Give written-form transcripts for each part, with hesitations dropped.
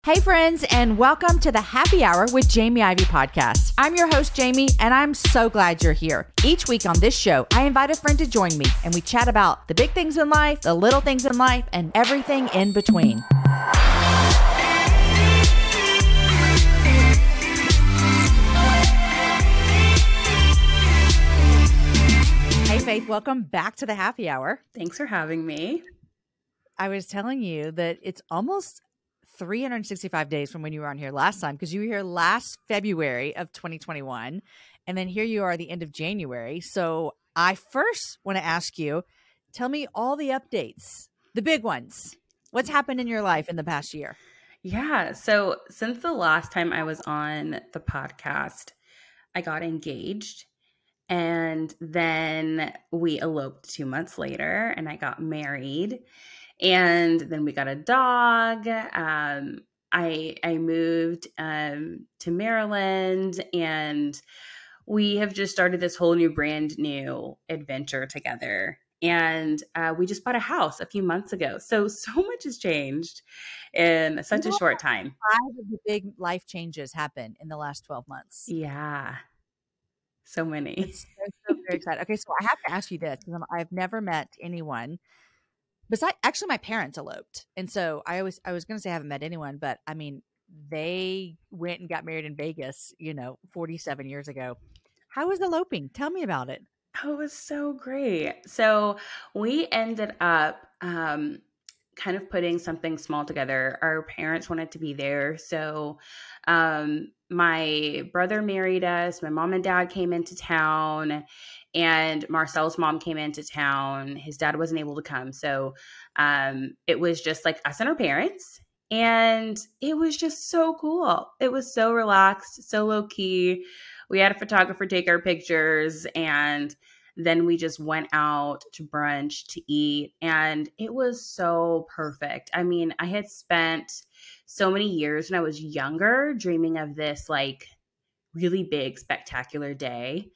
Hey friends, and welcome to the Happy Hour with Jamie Ivey podcast. I'm your host, Jamie, and I'm so glad you're here. Each week on this show, I invite a friend to join me, and we chat about the big things in life, the little things in life, and everything in between. Hey Faith, welcome back to the Happy Hour. Thanks for having me. I was telling you that it's almost 365 days from when you were on here last time, because you were here last February of 2021, and then here you are the end of January. So I first want to ask you, tell me all the updates, the big ones. What's happened in your life in the past year? Yeah. So since the last time I was on the podcast, I got engaged, and then we eloped 2 months later, and I got married. And then we got a dog. I moved to Maryland, and we have just started this whole new brand new adventure together. And we just bought a house a few months ago. So much has changed in such a short time. 5 of the big life changes happened in the last 12 months. Yeah. So many. It's so very exciting. Okay, so I have to ask you this, because I've never met anyone. Besides, actually, my parents eloped. And so I was going to say I haven't met anyone, but I mean, they went and got married in Vegas, 47 years ago. How was eloping? Tell me about it. Oh, it was so great. So we ended up kind of putting something small together. Our parents wanted to be there. So my brother married us. My mom and dad came into town. And Marcel's mom came into town. His dad wasn't able to come. So it was just like us and our parents. And it was just so cool. It was so relaxed, so low key. We had a photographer take our pictures, and then we just went out to brunch to eat. And it was so perfect. I mean, I had spent so many years when I was younger dreaming of this like really big, spectacular day.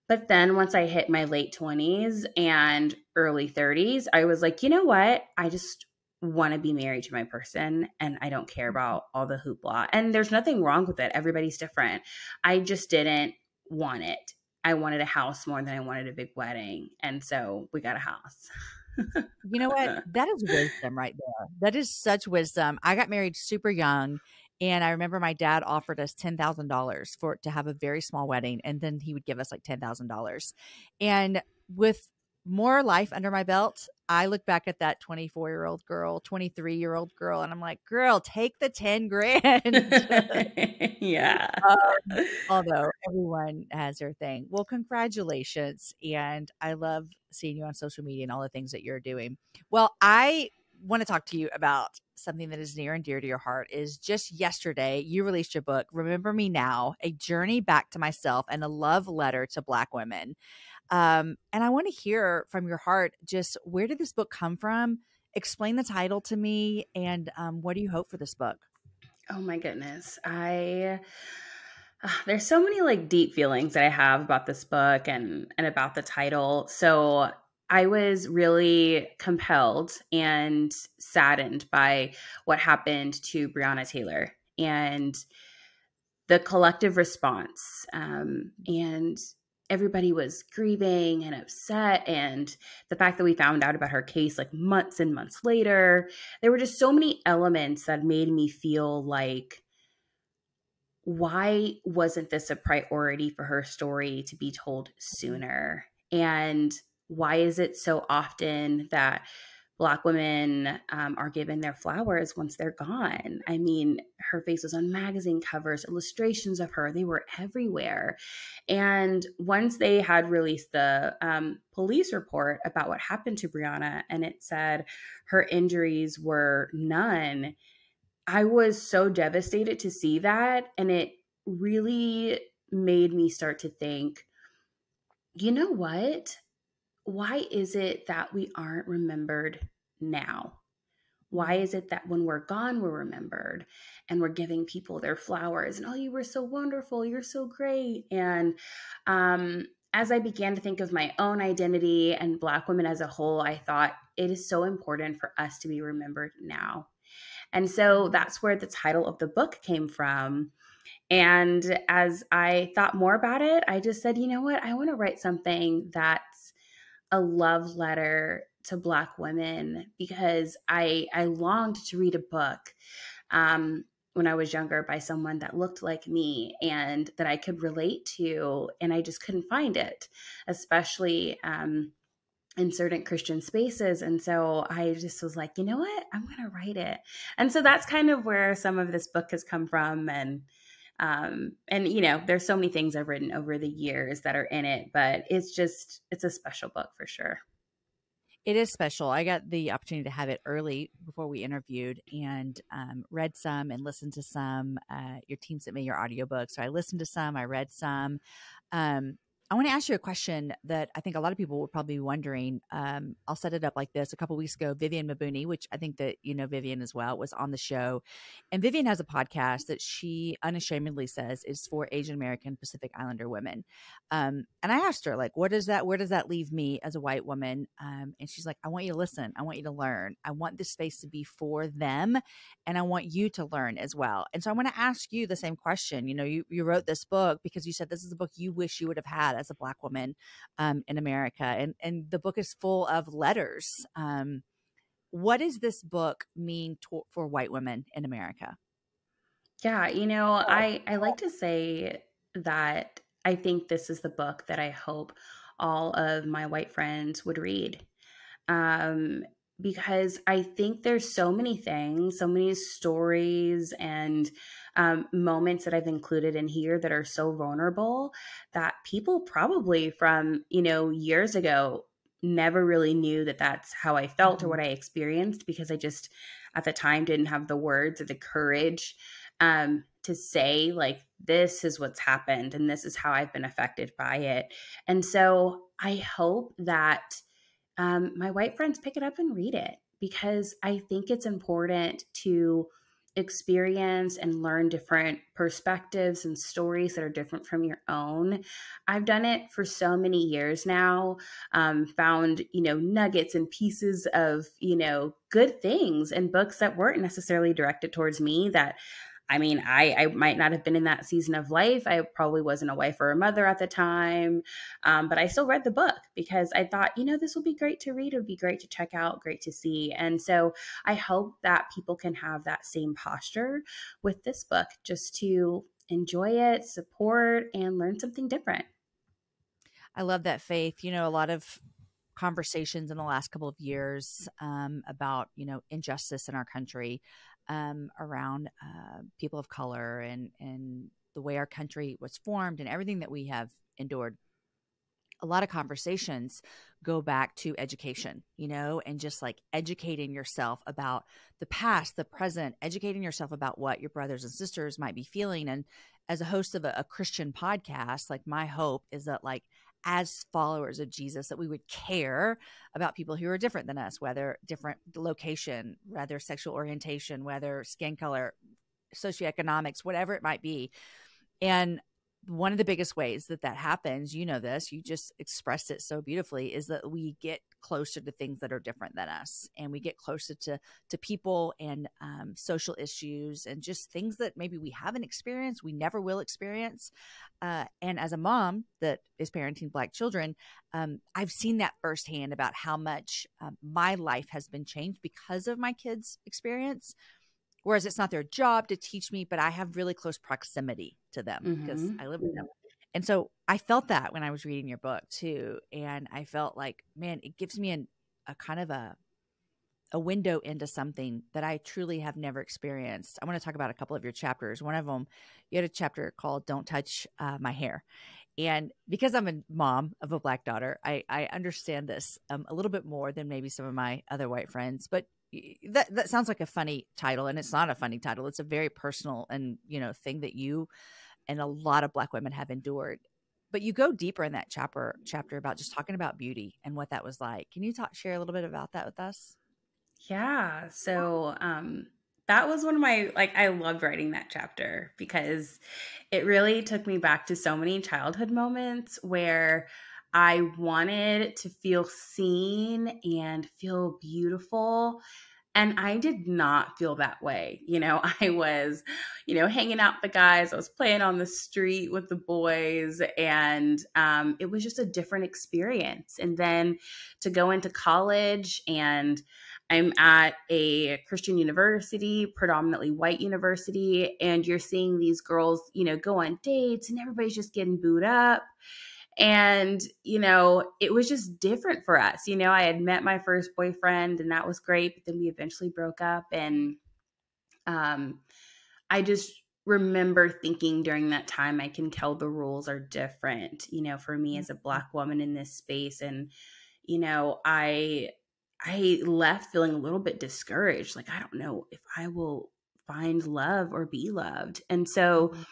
But then once I hit my late 20s and early 30s, I was like, you know what? I just want to be married to my person, and I don't care about all the hoopla. And there's nothing wrong with it. Everybody's different. I just didn't want it. I wanted a house more than I wanted a big wedding. And so we got a house. You know what? That is wisdom right there. That is such wisdom. I got married super young. And I remember my dad offered us $10,000 to have a very small wedding. And then he would give us like $10,000. And with more life under my belt, I look back at that 24-year-old girl, 23-year-old girl, and I'm like, girl, take the 10 grand. Yeah. Although everyone has their thing. Well, congratulations. And I love seeing you on social media and all the things that you're doing. Well, I want to talk to you about something that is near and dear to your heart. Is just yesterday you released your book, Remember Me Now, a journey back to myself and a love letter to Black women. And I want to hear from your heart, just where did this book come from? Explain the title to me, and what do you hope for this book? Oh my goodness. There's so many like deep feelings that I have about this book and about the title. So I was really compelled and saddened by what happened to Breonna Taylor and the collective response. And everybody was grieving and upset. And the fact that we found out about her case like months and months later, there were just so many elements that made me feel like, why wasn't this a priority for her story to be told sooner? And why is it so often that Black women are given their flowers once they're gone? I mean, her face was on magazine covers, illustrations of her, they were everywhere. And once they had released the police report about what happened to Breonna, and it said her injuries were none, I was so devastated to see that. And it really made me start to think, you know what? Why is it that we aren't remembered now? Why is it that when we're gone, we're remembered and we're giving people their flowers and, oh, you were so wonderful, you're so great. And as I began to think of my own identity and Black women as a whole, I thought it is so important for us to be remembered now. And so that's where the title of the book came from. And as I thought more about it, I just said, you know what? I want to write something that's a love letter to Black women, because I longed to read a book when I was younger by someone that looked like me and that I could relate to, and I just couldn't find it, especially in certain Christian spaces. And so I just was like, you know what? I'm going to write it. And so that's kind of where some of this book has come from. And you know, there's so many things I've written over the years that are in it, but it's a special book for sure. It is special. I got the opportunity to have it early before we interviewed, and read some and listened to some. Your team sent me your audiobook. So I listened to some, I read some. Um, I want to ask you a question that I think a lot of people would probably be wondering. I'll set it up like this. A couple weeks ago, Vivian Mabuni, which I think that you know Vivian as well, was on the show. And Vivian has a podcast that she unashamedly says is for Asian American Pacific Islander women. And I asked her, like, where does that leave me as a white woman? And she's like, I want you to listen. I want you to learn. I want this space to be for them. And I want you to learn as well. And so I want to ask you the same question. You know, you wrote this book because you said this is a book you wish you would have had as a Black woman in America. And the book is full of letters. What does this book mean for white women in America? Yeah, you know, I like to say that I think this is the book that I hope all of my white friends would read. Um, because I think there's so many things, so many stories and moments that I've included in here that are so vulnerable that people probably from, you know, years ago never really knew that that's how I felt or Mhm. what I experienced, because I just at the time didn't have the words or the courage to say, like, this is what's happened and this is how I've been affected by it. And so I hope that my white friends pick it up and read it, because I think it's important to experience and learn different perspectives and stories that are different from your own. I've done it for so many years now, found, you know, nuggets and pieces of, you know, good things and books that weren't necessarily directed towards me that I mean, I might not have been in that season of life. I probably wasn't a wife or a mother at the time. But I still read the book because I thought, you know, this will be great to read. It would be great to check out, great to see. And so I hope that people can have that same posture with this book, just to enjoy it, support, and learn something different. I love that, Faith. You know, a lot of conversations in the last couple of years about, you know, injustice in our country around people of color and the way our country was formed and everything that we have endured. A lot of conversations go back to education, you know, and just like educating yourself about the past, the present, educating yourself about what your brothers and sisters might be feeling. And as a host of a Christian podcast, like my hope is that, like, as followers of Jesus, that we would care about people who are different than us, whether different location, whether sexual orientation, whether skin color, socioeconomics, whatever it might be. And one of the biggest ways that that happens, you know this, you just expressed it so beautifully, is that we get closer to things that are different than us, and we get closer to people and social issues and just things that maybe we haven't experienced, we never will experience. And as a mom that is parenting Black children, I've seen that firsthand about how much my life has been changed because of my kids' experience. Whereas it's not their job to teach me, but I have really close proximity to them because Mm-hmm. I live with them. And so I felt that when I was reading your book too. And I felt like, man, it gives me a kind of a window into something that I truly have never experienced. I want to talk about a couple of your chapters. One of them, you had a chapter called Don't Touch My Hair. And because I'm a mom of a Black daughter, I understand this a little bit more than maybe some of my other white friends. But that sounds like a funny title, and it's not a funny title. It's a very personal and, you know, thing that you and a lot of Black women have endured. But you go deeper in that chapter about just talking about beauty and what that was like. Can you share a little bit about that with us? Yeah. So that was one of my, like, I loved writing that chapter because it really took me back to so many childhood moments where I wanted to feel seen and feel beautiful. And I did not feel that way. I was, hanging out with the guys. I was playing on the street with the boys, and it was just a different experience. And then to go into college, and I'm at a Christian university, predominantly white university, and you're seeing these girls, go on dates, and everybody's just getting booed up. And, it was just different for us. I had met my first boyfriend and that was great, but then we eventually broke up. And um, I just remember thinking during that time, I can tell the rules are different, for me as a Mhm. Black woman in this space. And, I left feeling a little bit discouraged. Like, I don't know if I will find love or be loved. And so Mhm.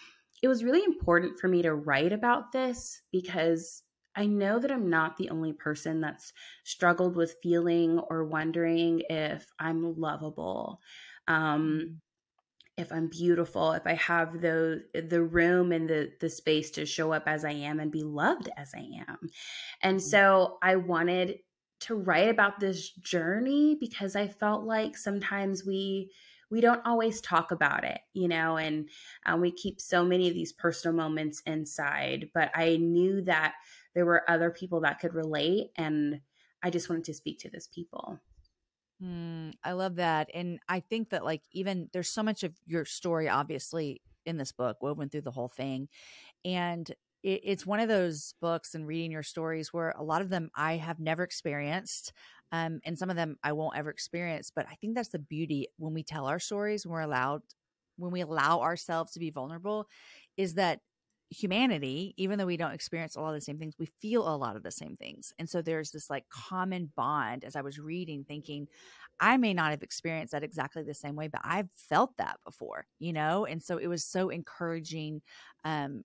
it was really important for me to write about this because I know that I'm not the only person that's struggled with feeling or wondering if I'm lovable, um, Mhm. if I'm beautiful, if I have the room and the space to show up as I am and be loved as I am. And Mhm. so I wanted to write about this journey because I felt like sometimes we don't always talk about it, and we keep so many of these personal moments inside. But I knew that there were other people that could relate, and I just wanted to speak to those people. I love that. And I think that, like, even there's so much of your story, obviously, in this book woven through the whole thing. And it's one of those books and reading your stories where a lot of them I have never experienced. And some of them I won't ever experience. But I think that's the beauty when we tell our stories, when we allow ourselves to be vulnerable, is that humanity, even though we don't experience a lot of the same things, we feel a lot of the same things. And so there's this like common bond as I was reading, thinking, I may not have experienced that exactly the same way, but I've felt that before, you know? And so it was so encouraging um,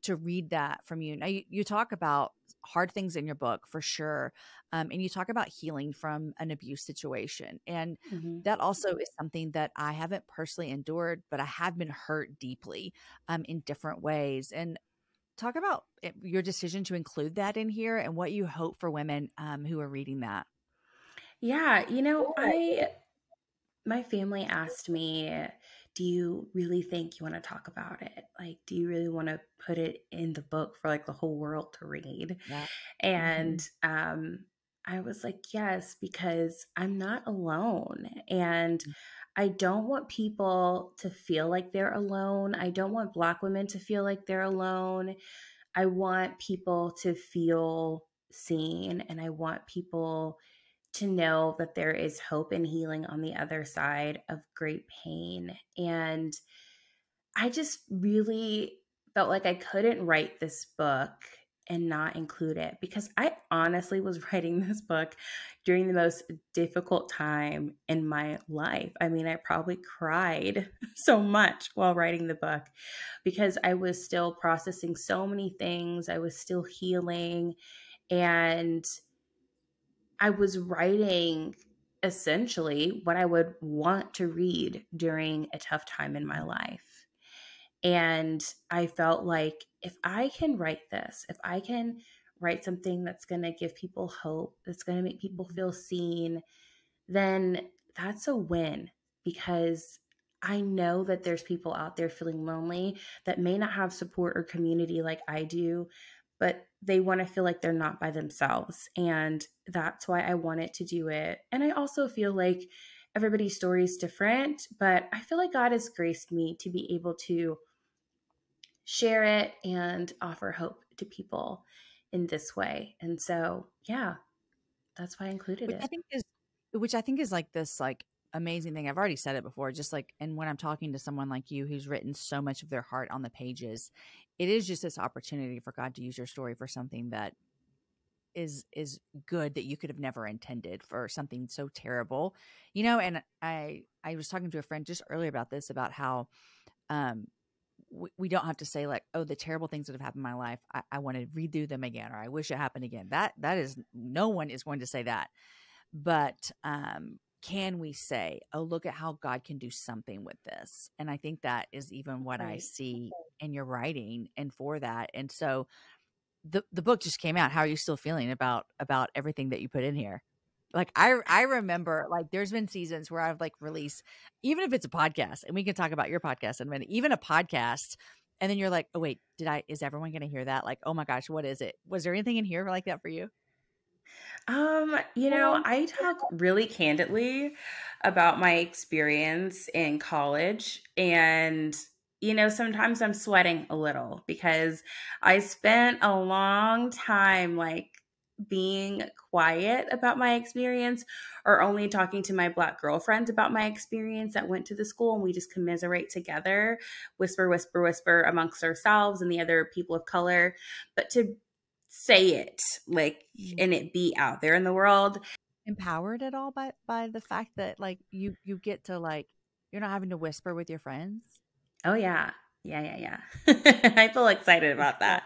to read that from you. Now you talk about hard things in your book for sure. And you talk about healing from an abuse situation. And Mhm. that also is something that I haven't personally endured, but I have been hurt deeply in different ways. And talk about your decision to include that in here and what you hope for women who are reading that. Yeah, I my family asked me, "Do you really think you want to talk about it? Like, do you really want to put it in the book for like the whole world to read?" Yeah. And Mhm. I was like, "Yes, because I'm not alone, and I don't want people to feel like they're alone. I don't want Black women to feel like they're alone. I want people to feel seen, and I want people to know that there is hope and healing on the other side of great pain." And I just really felt like I couldn't write this book and not include it because I honestly was writing this book during the most difficult time in my life. I mean, I probably cried so much while writing the book because I was still processing so many things. I was still healing, and I was writing essentially what I would want to read during a tough time in my life. And I felt like if I can write this, if I can write something that's going to give people hope, that's going to make people Mhm. feel seen, then that's a win because I know that there's people out there feeling lonely that may not have support or community like I do, but they want to feel like they're not by themselves. And that's why I wanted to do it. And I also feel like everybody's story is different, but I feel like God has graced me to be able to share it and offer hope to people in this way. And so, yeah, that's why I included Which I it. think is which I think is like this like amazing thing. I've already said it before, just like and when I'm talking to someone like you who's written so much of their heart on the pages, it is just this opportunity for God to use your story for something that is good that you could have never intended for something so terrible. You know, and I was talking to a friend just earlier about this about how um we don't have to say like, oh, the terrible things that have happened in my life, I want to redo them again, or I wish it happened again. That is, no one is going to say that. But can we say, oh, look at how God can do something with this? And I think that is even what I Right. see in your writing and for that. And so the book just came out. How are you still feeling about everything that you put in here? Like I remember like there's been seasons where I've like released, even if it's a podcast, and we can talk about your podcast in a minute, even a podcast, and then you're like, oh wait, is everyone gonna hear that? Like, oh my gosh, what is it? Was there anything in here like that for you? I talk really candidly about my experience in college, and sometimes I'm sweating a little because I spent a long time like being quiet about my experience, or only talking to my Black girlfriends about my experience that went to the school, and we just commiserate together, whisper, whisper, whisper amongst ourselves and the other people of color. But to say it like, Mm. and it be out there in the world. Empowered at all by the fact that like you get to like you're not having to whisper with your friends? Oh yeah. Yeah, yeah, yeah. I feel excited about that.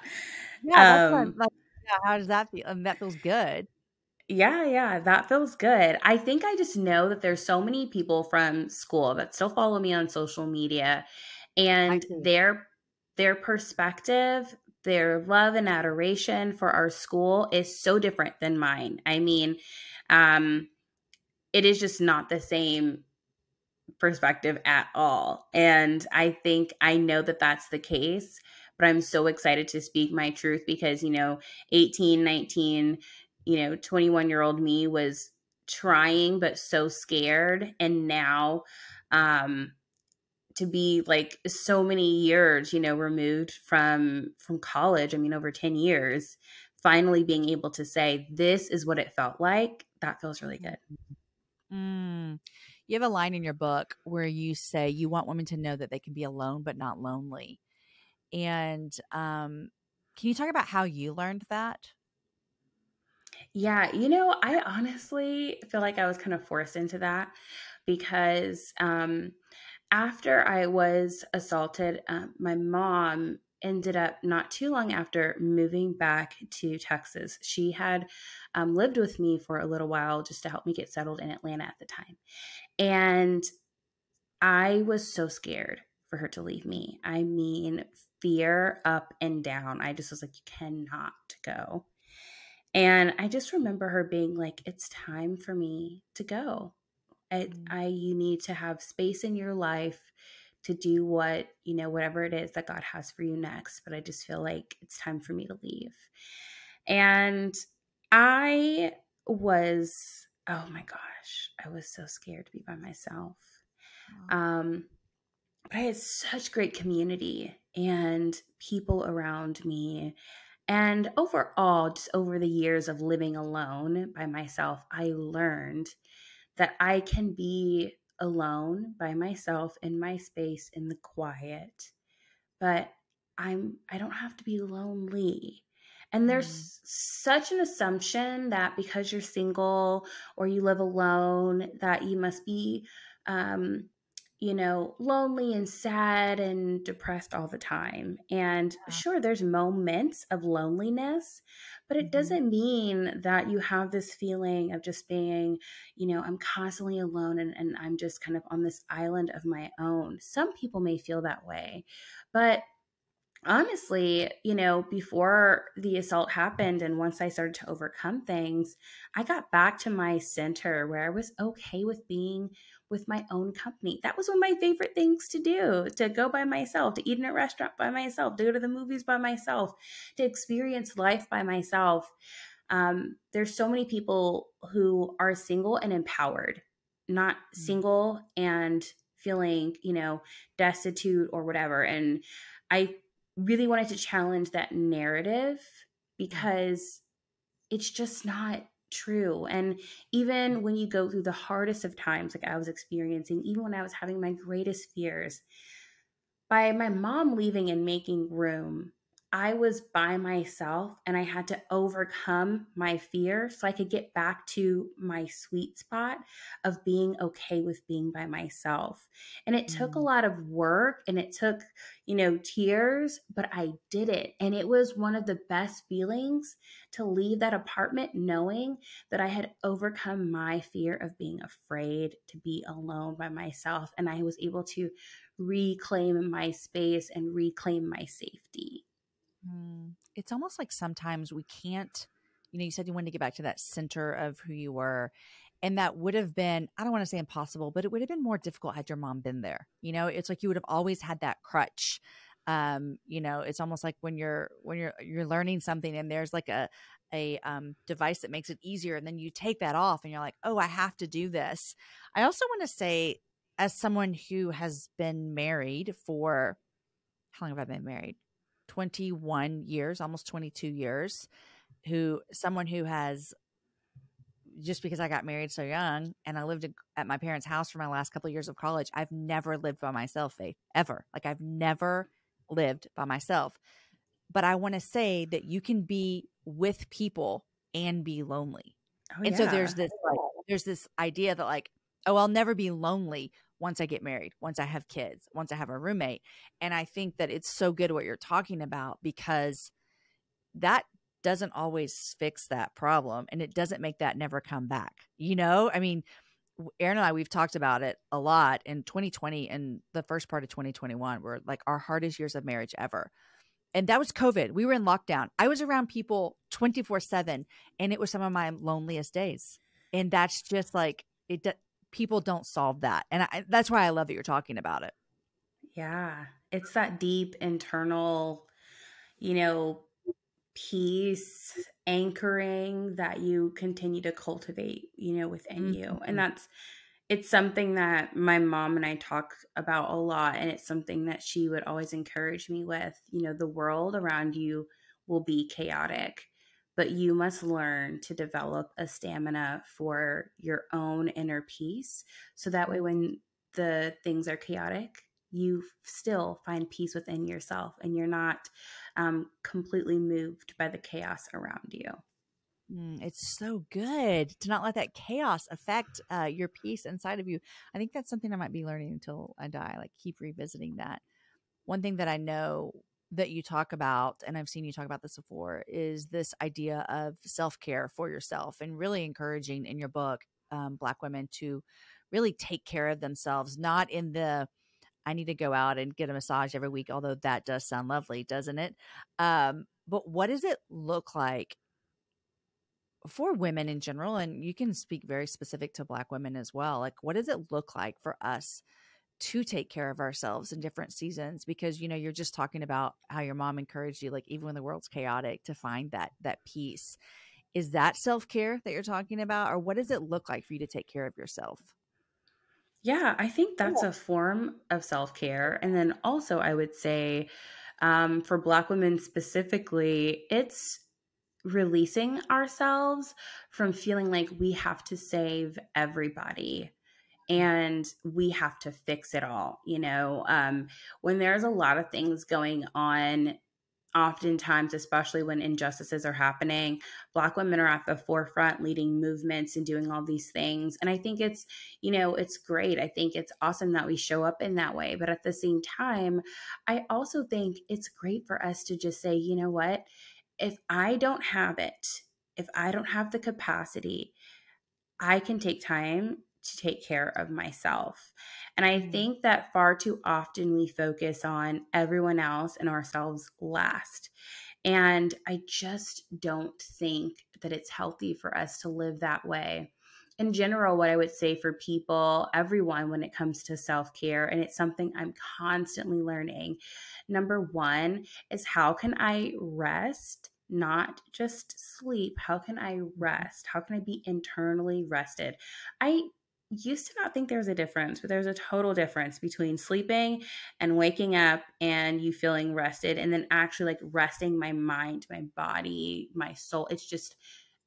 Yeah, that's what I'm Um like, yeah, how does that feel? That feels good. yeah, yeah, that feels good. I think I just know that there's so many people from school that still follow me on social media, I and see. their perspective, their love and adoration for our school is so different than mine. I mean, um it is just not the same perspective at all. And I think I know that that's the case, but I'm so excited to speak my truth because, 18, 19, 21-year-old me was trying but so scared. And now, to be like so many years, removed from college, I mean over 10 years, finally being able to say this is what it felt like, that feels really good. Mm. You have a line in your book where you say you want women to know that they can be alone but not lonely. And can you talk about how you learned that? Yeah, I honestly feel like I was kind of forced into that because after I was assaulted, my mom ended up not too long after moving back to Texas. She had lived with me for a little while just to help me get settled in Atlanta at the time. And I was so scared for her to leave me. I mean, fear up and down. I just was like, you cannot go. And I just remember her being like, it's time for me to go. Mm. You need to have space in your life to do whatever it is that God has for you next. But I just feel like it's time for me to leave. And I oh my gosh, I was so scared to be by myself. Oh. Um, but I had such great community and people around me. And overall, just over the years of living alone by myself, I learned that I can be alone by myself in my space in the quiet, but I don't have to be lonely. And Mm. there's such an assumption that because you're single or you live alone that you must be um lonely and sad and depressed all the time. And Yeah. sure, there's moments of loneliness, but it Mhm. doesn't mean that you have this feeling of just being, I'm constantly alone, and I'm just kind of on this island of my own. Some people may feel that way, but honestly, before the assault happened and once I started to overcome things, I got back to my center where I was okay with being with my own company. That was one of my favorite things to do, to go by myself, to eat in a restaurant by myself, to go to the movies by myself, to experience life by myself. There's so many people who are single and empowered, not Mm. single and feeling, destitute or whatever. And I really wanted to challenge that narrative Yeah. because it's just not true. And even when you go through the hardest of times, like I was experiencing, even when I was having my greatest fears, by my mom leaving and making room, I was by myself and I had to overcome my fear so I could get back to my sweet spot of being okay with being by myself. And it took a Mm. lot of work and it took, tears, but I did it. And it was one of the best feelings to leave that apartment knowing that I had overcome my fear of being afraid to be alone by myself. And I was able to reclaim my space and reclaim my safety. It's almost like sometimes we can't you said you wanted to get back to that center of who you were. And that would have been, I don't want to say impossible, but it would have been more difficult had your mom been there. It's like you would have always had that crutch. It's almost like when you're learning something and there's like a device that makes it easier, and then you take that off and you're like, oh, I have to do this. I also want to say, as someone who has been married for, how long have I been married? 21 years, almost 22 years, someone who has, just because I got married so young and I lived at my parents' house for my last couple of years of college, I've never lived by myself, Faith, ever. Like, I've never lived by myself. But I want to say that you can be with people and be lonely. Oh, And so yeah. there's this idea that, like, oh, I'll never be lonely once I get married, once I have kids, once I have a roommate. And I think that it's so good what you're talking about, because that doesn't always fix that problem, and it doesn't make that never come back. I mean, Aaron and I, we've talked about it a lot. In 2020 and the first part of 2021 were like our hardest years of marriage ever. And that was COVID. We were in lockdown. I was around people 24/7, and it was some of my loneliest days. And that's just like, people don't solve that. And that's why I love that you're talking about it. Yeah. It's that deep internal, peace, anchoring that you continue to cultivate, within you. Mm-hmm. And it's something that my mom and I talk about a lot. And it's something that she would always encourage me with. The world around you will be chaotic, but you must learn to develop a stamina for your own inner peace. So that way, when the things are chaotic, you still find peace within yourself and you're not completely moved by the chaos around you. It's so good to not let that chaos affect your peace inside of you. I think that's something I might be learning until I die, like keep revisiting that. One thing that I know that you talk about, and I've seen you talk about this before, is this idea of self-care for yourself, and really encouraging in your book, Black women to really take care of themselves, not in the, I need to go out and get a massage every week, although that does sound lovely, doesn't it? But what does it look like for women in general? And you can speak very specific to Black women as well. Like, what does it look like for us to take care of ourselves in different seasons? Because, you're just talking about how your mom encouraged you, like, even when the world's chaotic, to find that peace. Is that self-care that you're talking about? Or what does it look like for you to take care of yourself? Yeah, I think that's a form of self-care. And then also, I would say for Black women specifically, it's releasing ourselves from feeling like we have to save everybody and we have to fix it all. When there's a lot of things going on, oftentimes, especially when injustices are happening, Black women are at the forefront leading movements and doing all these things. And I think it's great. I think it's awesome that we show up in that way. But at the same time, I also think it's great for us to just say, you know what? If I don't have it, if I don't have the capacity, I can take time to take care of myself. And I think that far too often we focus on everyone else and ourselves last. And I just don't think that it's healthy for us to live that way. In general, what I would say for people, everyone, when it comes to self-care, and it's something I'm constantly learning, number one is, how can I rest? Not just sleep. How can I rest? How can I be internally rested? I used to not think there was a difference, but there's a total difference between sleeping and waking up and you feeling rested, and then actually like resting my mind, my body, my soul. It's just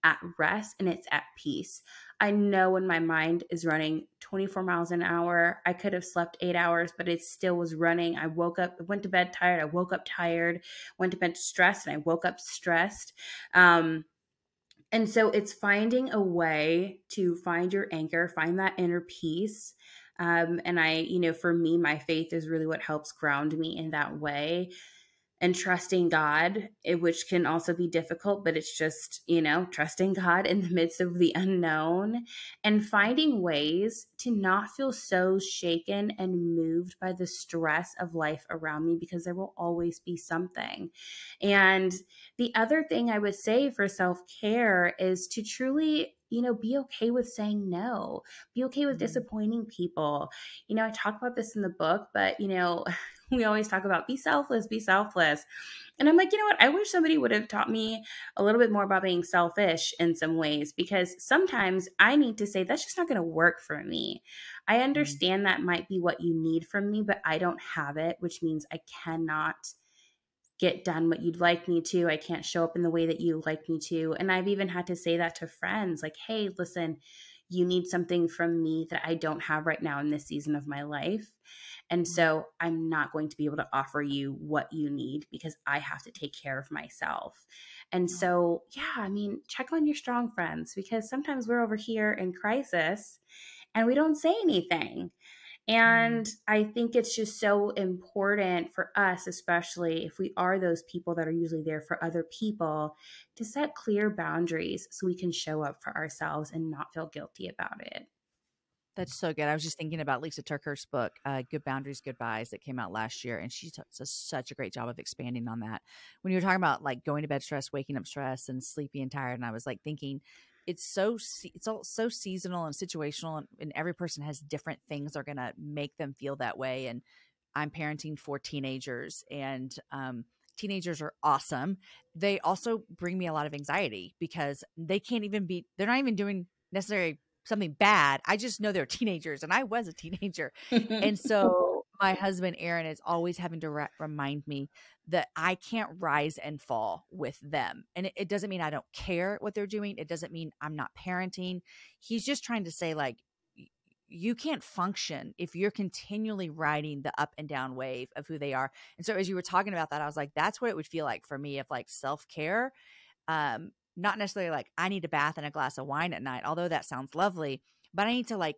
at rest and it's at peace. I know when my mind is running 24 miles an hour, I could have slept 8 hours, but it still was running. I woke up, went to bed tired. I woke up tired, went to bed stressed, and I woke up stressed. And so it's finding a way to find your anchor, find that inner peace. And for me, my faith is really what helps ground me in that way. and trusting God, which can also be difficult, but it's just, trusting God in the midst of the unknown and finding ways to not feel so shaken and moved by the stress of life around me, because there will always be something. And the other thing I would say for self care is to truly, be okay with saying no, be okay with Mm, disappointing people. I talk about this in the book, but, we always talk about be selfless, be selfless. And I'm like, you know what? I wish somebody would have taught me a little bit more about being selfish in some ways, because sometimes I need to say, that's just not going to work for me. I mm, understand that might be what you need from me, but I don't have it, which means I cannot get done what you'd like me to. I can't show up in the way that you like me to. And I've even had to say that to friends, like, hey, listen, you need something from me that I don't have right now in this season of my life. And mm. so I'm not going to be able to offer you what you need because I have to take care of myself. And Oh, so, yeah, I mean, check on your strong friends, because sometimes we're over here in crisis and we don't say anything. mm. And I think it's just so important for us, especially if we are those people that are usually there for other people, to set clear boundaries so we can show up for ourselves and not feel guilty about it. That's so good. I was just thinking about Lisa Turker's book, Good Boundaries, Goodbyes, that came out last year, and she does such a great job of expanding on that. When you were talking about like going to bed stressed, waking up stressed, and sleepy and tired, and I was like thinking, it's all so seasonal and situational, and every person has different things that are gonna make them feel that way. And I'm parenting 4 teenagers, and teenagers are awesome. They also bring me a lot of anxiety because they're not even doing necessarily something bad. I just know they're teenagers, and I was a teenager. And so my husband, Aaron, is always having to remind me that I can't rise and fall with them. And it doesn't mean I don't care what they're doing. It doesn't mean I'm not parenting. He's just trying to say, like, you can't function if you're continually riding the up and down wave of who they are. And so as you were talking about that, I was like, that's what it would feel like for me, if like self-care, not necessarily like I need a bath and a glass of wine at night, although that sounds lovely, but I need to like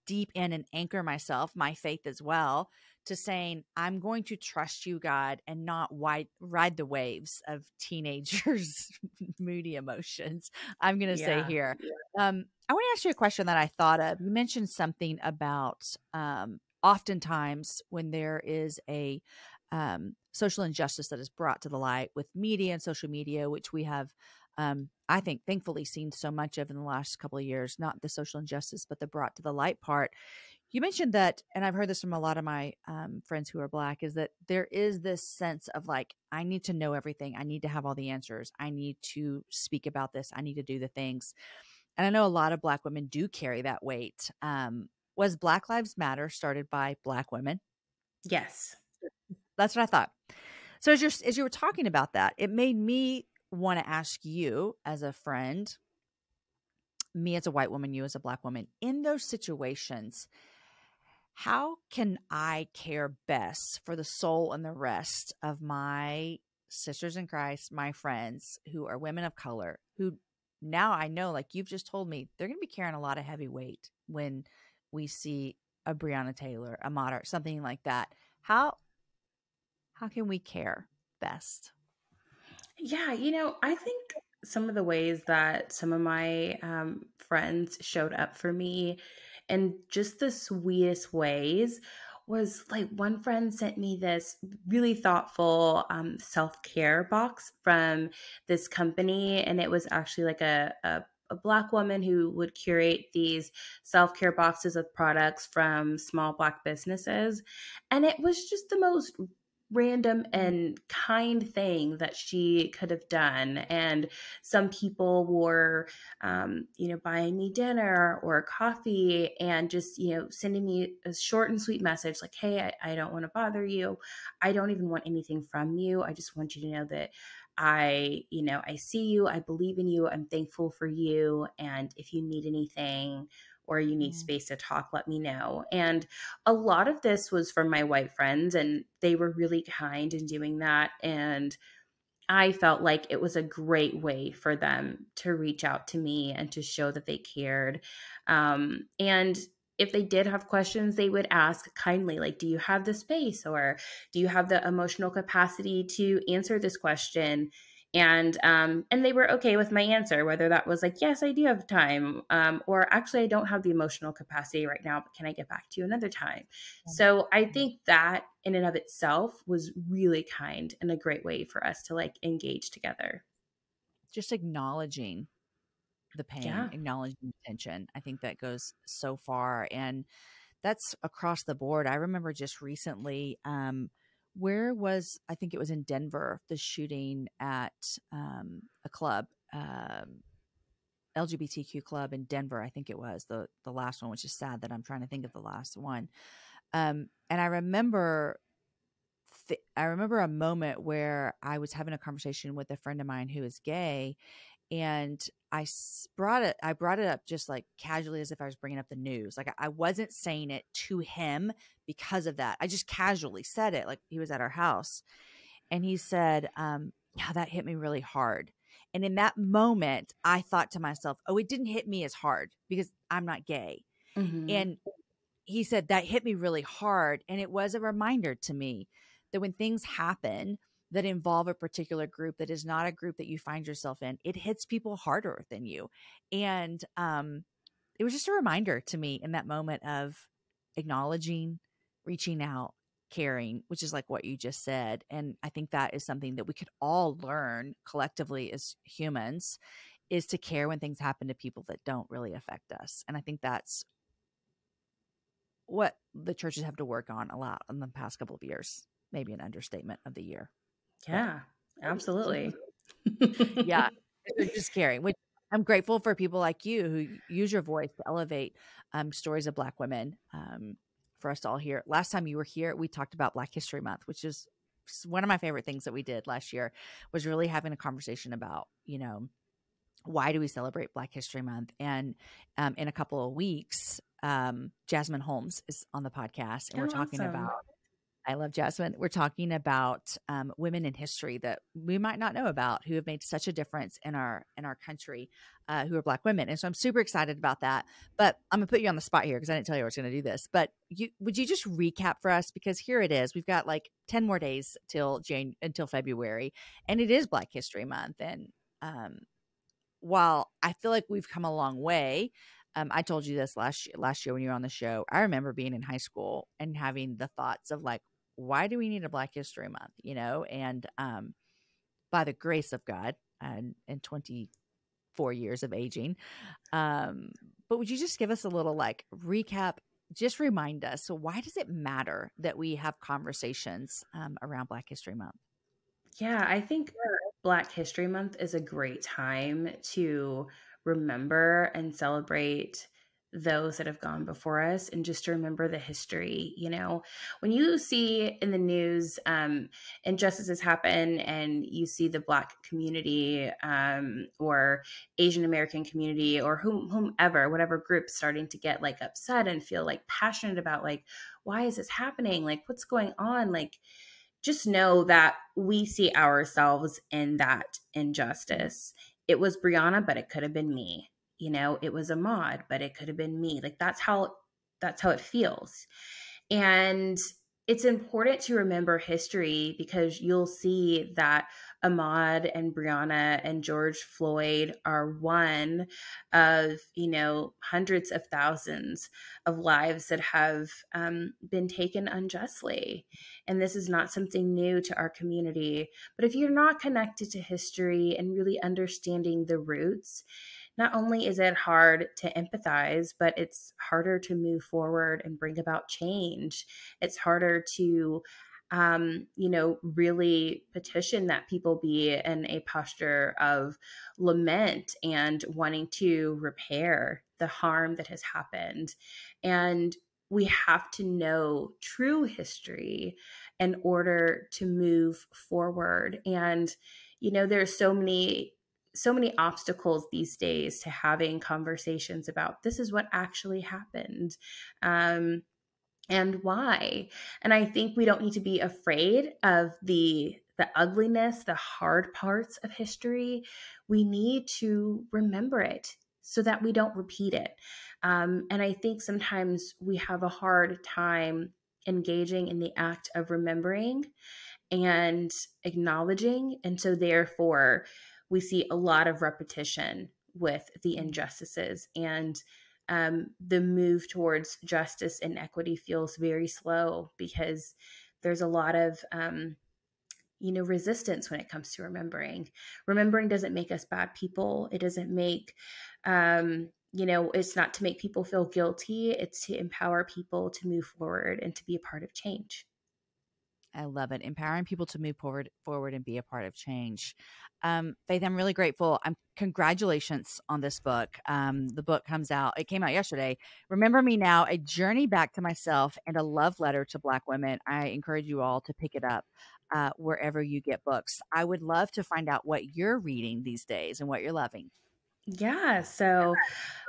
deep in and anchor myself, my faith as well, to saying, I'm going to trust you, God, and not ride the waves of teenagers' moody emotions. I'm going to say Yeah. here. I want to ask you a question that I thought of. You mentioned something about oftentimes when there is a social injustice that is brought to the light with media and social media, which we have, I think, thankfully seen so much of in the last couple of years, not the social injustice, but the brought to the light part. You mentioned that, and I've heard this from a lot of my friends who are Black, is that there is this sense of like, I need to know everything. I need to have all the answers. I need to speak about this. I need to do the things. And I know a lot of Black women do carry that weight. Was Black Lives Matter started by Black women? Yes. That's what I thought. So as you were talking about that, it made me want to ask you as a friend, me as a white woman, you as a Black woman, in those situations, how can I care best for the soul and the rest of my sisters in Christ, my friends who are women of color, who now I know, like you've just told me, they're going to be carrying a lot of heavy weight when we see a Breonna Taylor, a moderate, something like that. How can we care best? Yeah, I think some of the ways that some of my friends showed up for me in just the sweetest ways was like one friend sent me this really thoughtful self care box from this company. And it was actually like a Black woman who would curate these self care boxes of products from small Black businesses. And it was just the most random Mm, and kind thing that she could have done. And some people were, buying me dinner or coffee and just, sending me a short and sweet message like, hey, I don't want to bother you. I don't even want anything from you. I just want you to know that I see you. I believe in you. I'm thankful for you. And if you need anything, or you need mm, space to talk, let me know. And a lot of this was from my white friends, and they were really kind in doing that. And I felt like it was a great way for them to reach out to me and to show that they cared. And if they did have questions, they would ask kindly, like, do you have the space, or do you have the emotional capacity to answer this question? And they were okay with my answer, whether that was like, yes, I do have time, or actually, I don't have the emotional capacity right now, but can I get back to you another time? So I think that in and of itself was really kind and a great way for us to like engage together. Just acknowledging the pain, Yeah. acknowledging the tension. I think that goes so far. And that's across the board. I remember just recently, I think it was in Denver, the shooting at a club, LGBTQ club in Denver. I think it was the last one, which is sad that I'm trying to think of the last one. And I remember a moment where I was having a conversation with a friend of mine who is gay, and I brought it up just like casually as if I was bringing up the news. Like I wasn't saying it to him because of that. I just casually said it, like he was at our house, and he said, yeah, that hit me really hard. And in that moment, I thought to myself, oh, it didn't hit me as hard because I'm not gay. Hmm. And he said that hit me really hard. And it was a reminder to me that when things happen that involve a particular group that is not a group that you find yourself in, it hits people harder than you. And it was just a reminder to me in that moment of acknowledging, reaching out, caring, which is like what you just said. And I think that is something that we could all learn collectively as humans, is to care when things happen to people that don't really affect us. And I think that's what the churches have to work on a lot in the past couple of years. Maybe an understatement of the year. But Yeah, absolutely. yeah, they're just caring, which I'm grateful for people like you who use your voice to elevate stories of Black women, for us to all hear. Last time you were here, we talked about Black History Month, which is one of my favorite things that we did last year, was really having a conversation about, why do we celebrate Black History Month? And in a couple of weeks, Jasmine Holmes is on the podcast, and we're Oh, talking about, awesome. I love Jasmine. We're talking about women in history that we might not know about, who have made such a difference in our country, who are Black women. And so I'm super excited about that. But I'm gonna put you on the spot here because I didn't tell you I was going to do this. But would you just recap for us, because here it is. We've got like 10 more days until February, and it is Black History Month. And while I feel like we've come a long way, I told you this last year when you were on the show. I remember being in high school and having the thoughts of like, why do we need a Black History Month? And by the grace of God, and 24 years of aging, but would you just give us a little like recap? Just remind us. So why does it matter that we have conversations around Black History Month? Yeah, I think Black History Month is a great time to remember and celebrate those that have gone before us, and just to remember the history. When you see in the news injustices happen, and you see the Black community, or Asian American community, or whomever, whatever group, starting to get like upset and feel like passionate about like, why is this happening? Like, what's going on? Like, just know that we see ourselves in that injustice. It was Brianna, but it could have been me. It was Ahmad, but it could have been me. Like, that's how it feels. And it's important to remember history, because you'll see that Ahmad and Brianna and George Floyd are one of, hundreds of thousands of lives that have been taken unjustly. And this is not something new to our community. But if you're not connected to history and really understanding the roots, not only is it hard to empathize, but it's harder to move forward and bring about change. It's harder to, really petition that people be in a posture of lament and wanting to repair the harm that has happened. And we have to know true history in order to move forward. And, there's so many obstacles these days to having conversations about this is what actually happened, and why. And I think we don't need to be afraid of the ugliness, the hard parts of history. We need to remember it so that we don't repeat it. And I think sometimes we have a hard time engaging in the act of remembering and acknowledging. And so, therefore, we see a lot of repetition with the Mm. injustices. And the move towards justice and equity feels very slow because there's a lot of resistance when it comes to remembering. Remembering doesn't make us bad people. It doesn't make, it's not to make people feel guilty. It's to empower people to move forward and to be a part of change. I love it. Empowering people to move forward and be a part of change. Faith, I'm really grateful. Congratulations on this book. The book it came out yesterday. Remember Me Now, A Journey Back to Myself and a Love Letter to Black Women. I encourage you all to pick it up wherever you get books. I would love to find out what you're reading these days and what you're loving. Yeah. So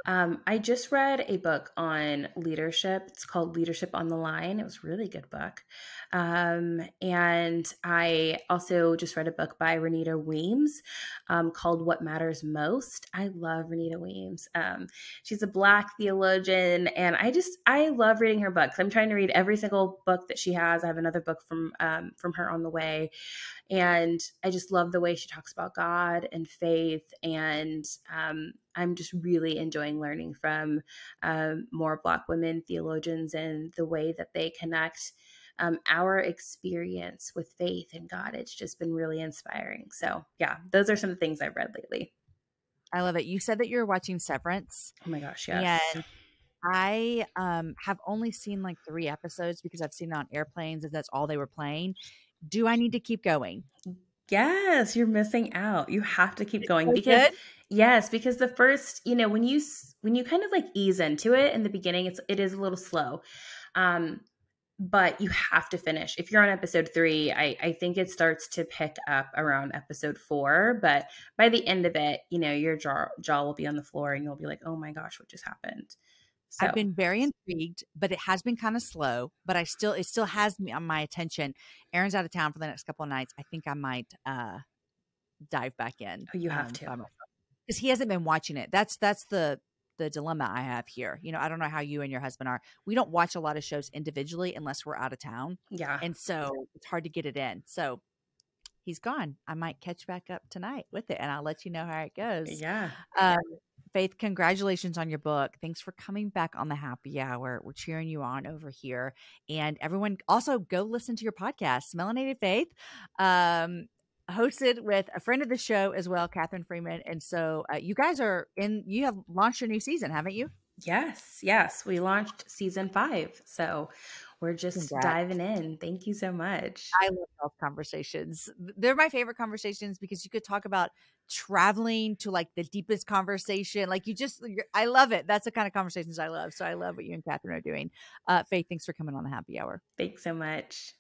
I just read a book on leadership. It's called Leadership on the Line. It was a really good book. And I also just read a book by Renita Weems called What Matters Most. I love Renita Weems. She's a Black theologian, and I love reading her books. I'm trying to read every single book that she has. I have another book from her on the way. And I just love the way she talks about God and faith. And I'm just really enjoying learning from more Black women theologians and the way that they connect our experience with faith and God. It's just been really inspiring. So, yeah, those are some things I've read lately. I love it. You said that you're watching Severance, Oh my gosh, yes. and I have only seen like 3 episodes because I've seen it on airplanes and that's all they were playing. Do I need to keep going? Yes, you're missing out. You have to keep It's going so because good? yes, because the first, when you kind of like ease into it in the beginning, it is a little slow. Um but you have to finish. If you're on episode 3, I think it starts to pick up around episode 4, but by the end of it, your jaw will be on the floor and you'll be like, "Oh my gosh, what just happened?" I've So, been very intrigued, but it has been kind of slow, but it still has me on my attention. Aaron's out of town for the next couple of nights. I think I might dive back in oh, you have by to. myself because he hasn't been watching it. That's the dilemma I have here. I don't know how you and your husband are. We don't watch a lot of shows individually unless we're out of town, Yeah. and so it's hard to get it in. So he's gone. I might catch back up tonight with it, and I'll let you know how it goes. Yeah. Um, Faith, congratulations on your book. Thanks for coming back on the happy hour. We're cheering you on over here. And everyone also go listen to your podcast, Melanated Faith, hosted with a friend of the show as well, Catherine Freeman. And so you guys you have launched your new season, haven't you? Yes. Yes, we launched season 5. So, we're just Congrats. diving in. Thank you so much. I love those conversations. They're my favorite conversations because you could talk about traveling to like the deepest conversation. Like I love it. That's the kind of conversations I love. So I love what you and Catherine are doing. Faith, thanks for coming on the happy hour. Thanks so much.